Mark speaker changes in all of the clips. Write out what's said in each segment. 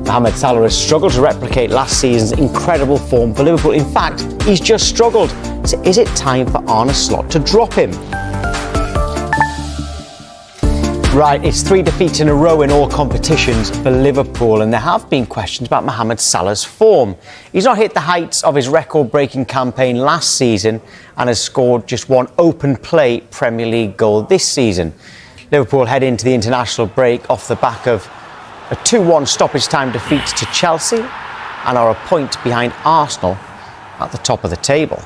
Speaker 1: Mohamed Salah has struggled to replicate last season's incredible form for Liverpool. In fact, he's just struggled. So is it time for Arne Slot to drop him? Right, it's 3 defeats in a row in all competitions for Liverpool, and there have been questions about Mohamed Salah's form. He's not hit the heights of his record-breaking campaign last season and has scored just one open-play Premier League goal this season. Liverpool head into the international break off the back of a 2-1 stoppage-time defeat to Chelsea and are a point behind Arsenal at the top of the table.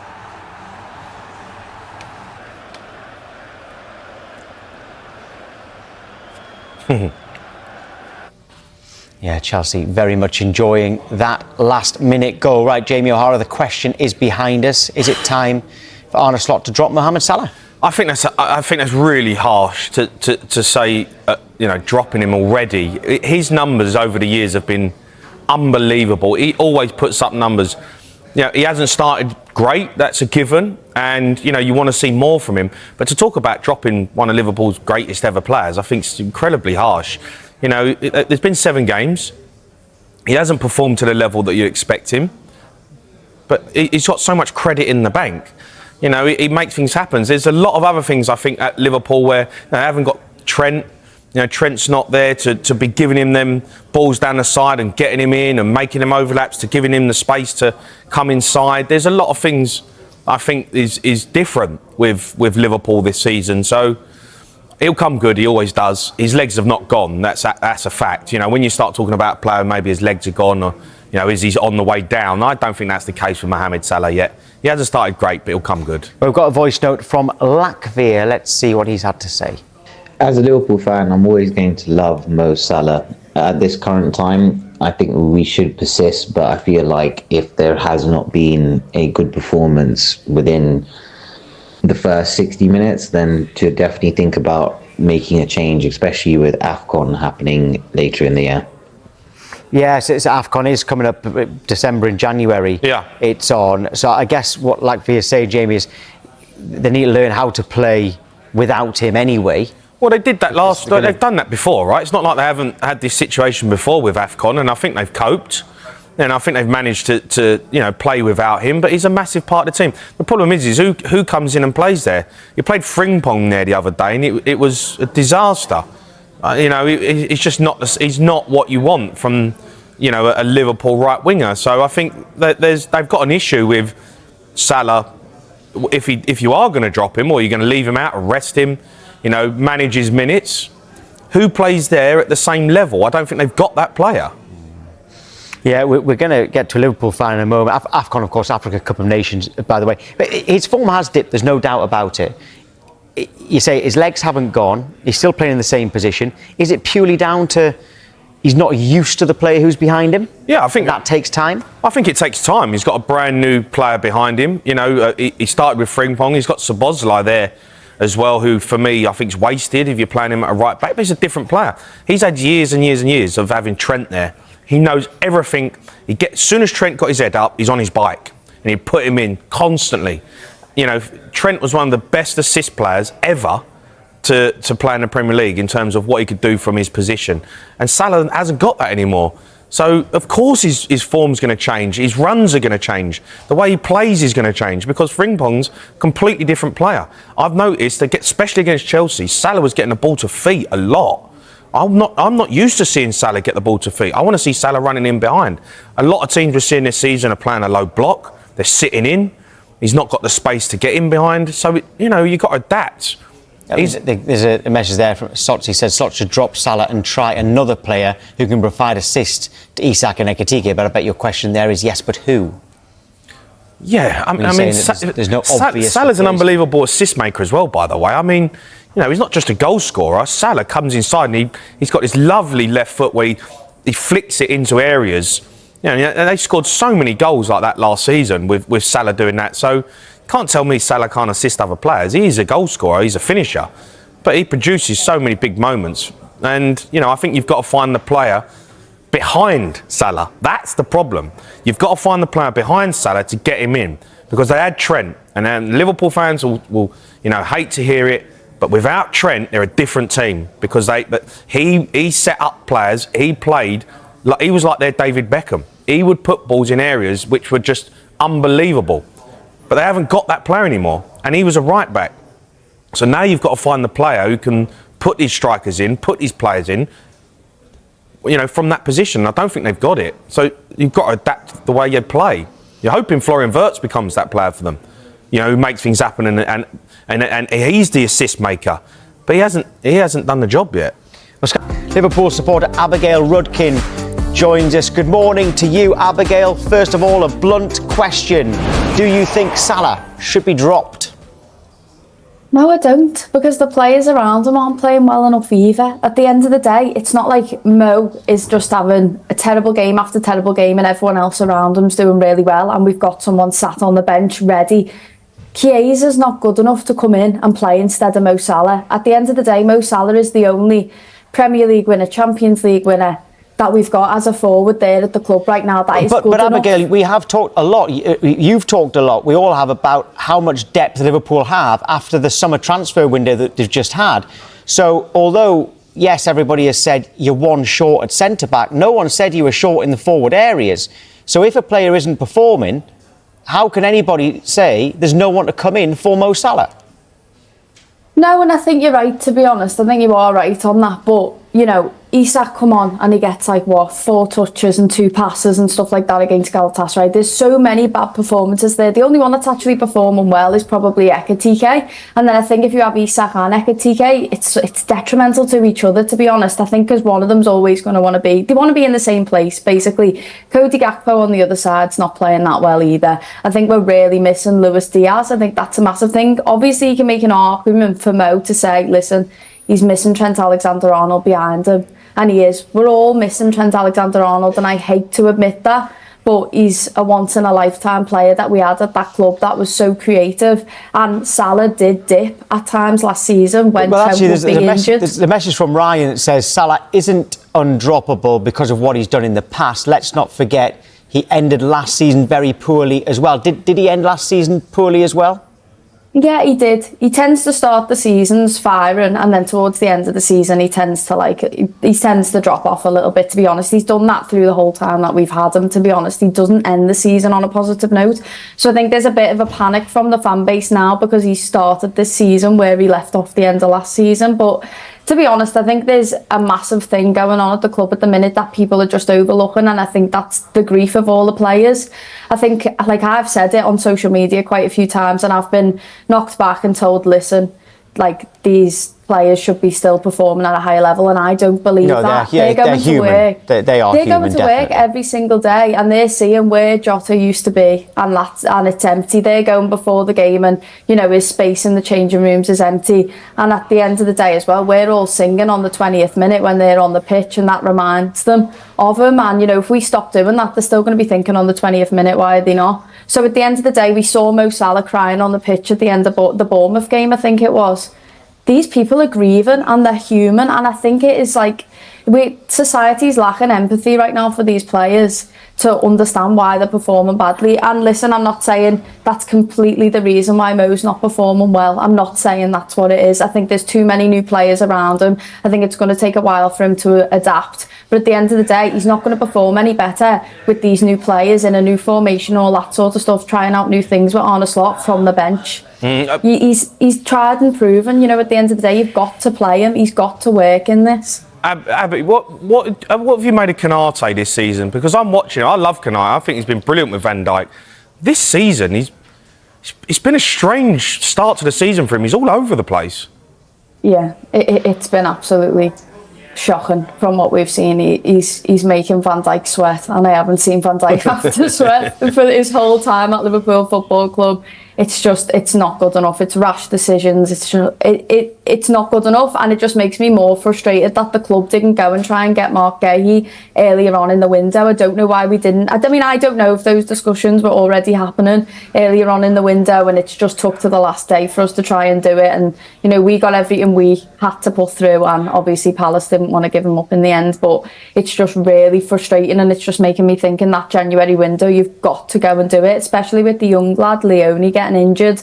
Speaker 1: Yeah, Chelsea very much enjoying that last-minute goal. Right, Jamie O'Hara, the question is behind us. Is it time for Arne Slot to drop Mohamed Salah?
Speaker 2: I think that's really harsh to say, dropping him already. His numbers over the years have been unbelievable. He always puts up numbers. He hasn't started great, that's a given, and you want to see more from him. But to talk about dropping one of Liverpool's greatest ever players, I think it's incredibly harsh. There's been 7 games. He hasn't performed to the level that you expect him, but he's got so much credit in the bank. He makes things happen. There's a lot of other things I think at Liverpool where they haven't got Trent. Trent's not there to be giving him them balls down the side and getting him in and making them overlaps, to giving him the space to come inside. There's a lot of things I think is different with Liverpool this season. So he'll come good. He always does. His legs have not gone. That's a fact. When you start talking about a player, maybe his legs are gone, or is he on the way down? I don't think that's the case with Mohamed Salah yet. He hasn't started great, but he'll come good.
Speaker 1: We've got a voice note from Latvia. Let's see what he's had to say.
Speaker 3: As a Liverpool fan, I'm always going to love Mo Salah. At this current time, I think we should persist, but I feel like if there has not been a good performance within the first 60 minutes, then to definitely think about making a change, especially with AFCON happening later in the year.
Speaker 1: Yes, AFCON is coming up December and January.
Speaker 2: Yeah.
Speaker 1: It's on. So I guess what Latvia is saying, Jamie, is they need to learn how to play without him anyway.
Speaker 2: Well, they did that they've done that before, right? It's not like they haven't had this situation before with AFCON, and I think they've coped. And I think they've managed to play without him, but he's a massive part of the team. The problem is who comes in and plays there? He played Frimpong there the other day, and it was a disaster. It's just not. He's not what you want from, a Liverpool right winger. So I think that they've got an issue with Salah. If you are going to drop him, or you're going to leave him out and rest him, manage his minutes, who plays there at the same level? I don't think they've got that player.
Speaker 1: Yeah, we're going to get to a Liverpool fan in a moment. AFCON, of course, Africa Cup of Nations, by the way. But his form has dipped, there's no doubt about it. You say his legs haven't gone, he's still playing in the same position. Is it purely down to he's not used to the player who's behind him?
Speaker 2: Yeah, I think
Speaker 1: that takes time.
Speaker 2: I think it takes time. He's got a brand new player behind him. He started with Frimpong. He's got Szoboszlai there as well, who for me I think is wasted if you're playing him at a right back. But he's a different player. He's had years and years and years of having Trent there. He knows everything. As soon as Trent got his head up, he's on his bike, and he put him in constantly. Trent was one of the best assist players ever to play in the Premier League in terms of what he could do from his position. And Salah hasn't got that anymore. So, of course, his form's going to change. His runs are going to change. The way he plays is going to change, because Frimpong's a completely different player. I've noticed that, especially against Chelsea, Salah was getting the ball to feet a lot. I'm not used to seeing Salah get the ball to feet. I want to see Salah running in behind. A lot of teams we're seeing this season are playing a low block. They're sitting in. He's not got the space to get in behind. So, you've got to adapt.
Speaker 1: There's a message there from Slot. He says Slot should drop Salah and try another player who can provide assist to Isak and Ekitike. But I bet your question there is yes, but who?
Speaker 2: Yeah, I mean
Speaker 1: there's no obvious.
Speaker 2: Salah's an unbelievable assist maker as well, by the way. I mean, he's not just a goal scorer. Salah comes inside and he's got this lovely left foot where he flicks it into areas. And they scored so many goals like that last season with Salah doing that. So can't tell me Salah can't assist other players. He is a goal scorer. He's a finisher. But he produces so many big moments. And, I think you've got to find the player behind Salah. That's the problem. You've got to find the player behind Salah to get him in. Because they had Trent. And then Liverpool fans will hate to hear it. But without Trent, they're a different team. Because he set up players. He played Like, he was like their David Beckham. He would put balls in areas which were just unbelievable. But they haven't got that player anymore. And he was a right back. So now you've got to find the player who can put his strikers in, put his players in, you know, from that position. I don't think they've got it. So you've got to adapt the way you play. You're hoping Florian Wirtz becomes that player for them, you know, who makes things happen and he's the assist maker. But he hasn't done the job yet.
Speaker 1: Liverpool supporter Abigail Rudkin joins us. Good morning to you, Abigail. First of all, a blunt question. Do you think Salah should be dropped?
Speaker 4: No, I don't, because the players around him aren't playing well enough either. At the end of the day, it's not like Mo is just having a terrible game after terrible game and everyone else around him's doing really well and we've got someone sat on the bench ready. Chiesa's not good enough to come in and play instead of Mo Salah. At the end of the day, Mo Salah is the only Premier League winner, Champions League winner that we've got as a forward there at the club right now. That is good enough. But
Speaker 1: Abigail, we have talked a lot. You've talked a lot. We all have about how much depth Liverpool have after the summer transfer window that they've just had. So although, yes, everybody has said you're one short at centre-back, no one said you were short in the forward areas. So if a player isn't performing, how can anybody say there's no one to come in for Mo Salah?
Speaker 4: No, and I think you're right, to be honest. I think you are right on that. But, you know, Isak come on and he gets 4 touches and 2 passes and stuff like that against Galatasaray. There's so many bad performances there. The only one that's actually performing well is probably Ekitike. And then I think if you have Isak and Ekitike, it's detrimental to each other, to be honest. I think because one of them's always going to want to be... They want to be in the same place, basically. Cody Gakpo on the other side's not playing that well either. I think we're really missing Luis Diaz. I think that's a massive thing. Obviously, you can make an argument for Mo to say, listen, he's missing Trent Alexander-Arnold behind him. And he is. We're all missing Trent Alexander-Arnold, and I hate to admit that, but he's a once-in-a-lifetime player that we had at that club that was so creative. And Salah did dip at times last season when Trent was being injured.
Speaker 1: There's a message from Ryan that says Salah isn't undroppable because of what he's done in the past. Let's not forget he ended last season very poorly as well. Did he end last season poorly as well?
Speaker 4: Yeah, he did. He tends to start the seasons firing, and then towards the end of the season, he tends to drop off a little bit, to be honest. He's done that through the whole time that we've had him, to be honest. He doesn't end the season on a positive note. So I think there's a bit of a panic from the fan base now because he started this season where he left off the end of last season. But to be honest, I think there's a massive thing going on at the club at the minute that people are just overlooking, and I think that's the grief of all the players. I think, like I've said it on social media quite a few times, and I've been knocked back and told, listen, like, these players should be still performing at a higher level, and I don't believe that.
Speaker 1: They're going to work. They are
Speaker 4: human,
Speaker 1: going
Speaker 4: to work every single day, and they're seeing where Jota used to be, and it's empty. They're going before the game, and you know, his space in the changing rooms is empty. And at the end of the day as well, we're all singing on the 20th minute when they're on the pitch, and that reminds them of him. And you know, if we stop doing that, they're still going to be thinking on the 20th minute, why are they not? So at the end of the day, we saw Mo Salah crying on the pitch at the end of the Bournemouth game, I think it was. These people are grieving and they're human, and I think it is like society's lacking empathy right now for these players to understand why they're performing badly. And listen, I'm not saying that's completely the reason why Mo's not performing well. I'm not saying that's what it is. I think there's too many new players around him. I think it's going to take a while for him to adapt. But at the end of the day, he's not going to perform any better with these new players in a new formation, all that sort of stuff, trying out new things with Arne Slot from the bench. He's tried and proven, you know, at the end of the day, you've got to play him. He's got to work in this.
Speaker 2: Abby, what have you made of Konate this season? Because I'm watching. I love Konate. I think he's been brilliant with Van Dijk. This season, it's been a strange start to the season for him. He's all over the place. Yeah,
Speaker 4: it's been absolutely shocking from what we've seen. He's making Van Dijk sweat, and I haven't seen Van Dijk have to sweat for his whole time at Liverpool Football Club. It's not good enough. It's rash decisions. It's not good enough, and it just makes me more frustrated that the club didn't go and try and get Mark Gahey earlier on in the window. I don't know why we didn't. I mean, I don't know if those discussions were already happening earlier on in the window, and it's just took to the last day for us to try and do it. And you know, we got everything we had to put through, and obviously Palace didn't want to give him up in the end. But it's just really frustrating, and it's just making me think in that January window, you've got to go and do it, especially with the young lad Leone getting injured.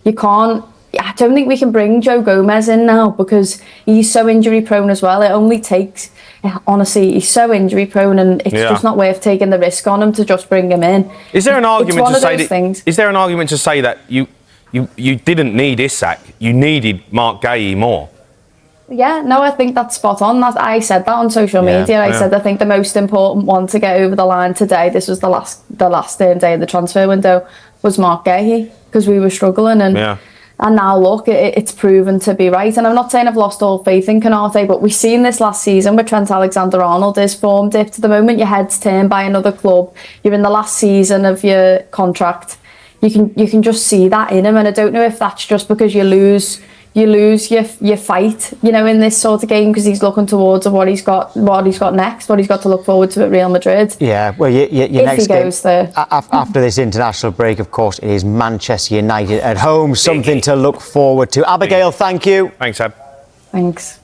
Speaker 4: You can't. I don't think we can bring Joe Gomez in now because he's so injury prone as well. It only takes honestly, he's so injury prone, and it's just not worth taking the risk on him to just bring him in.
Speaker 2: Is there an argument to say
Speaker 4: that?
Speaker 2: Is there an argument to say that you didn't need Isak, you needed Mark Guéhi more?
Speaker 4: Yeah, no, I think that's spot on. I said that on social media. I said I think the most important one to get over the line today, this was the last day of the transfer window, was Mark Guéhi, because we were struggling, and now look, it's proven to be right. And I'm not saying I've lost all faith in Konate, but we've seen this last season with Trent Alexander-Arnold. His form dipped. To the moment your head's turned by another club, you're in the last season of your contract, you can just see that in him. And I don't know if that's just because you lose your fight, in this sort of game, because he's looking towards what he's got next, what he's got to look forward to at Real Madrid.
Speaker 1: Yeah, well, your
Speaker 4: if
Speaker 1: next
Speaker 4: he goes
Speaker 1: game,
Speaker 4: there.
Speaker 1: After this international break, of course, it is Manchester United at home, something to look forward to. Abigail, thank you.
Speaker 2: Thanks, Ab.
Speaker 4: Thanks.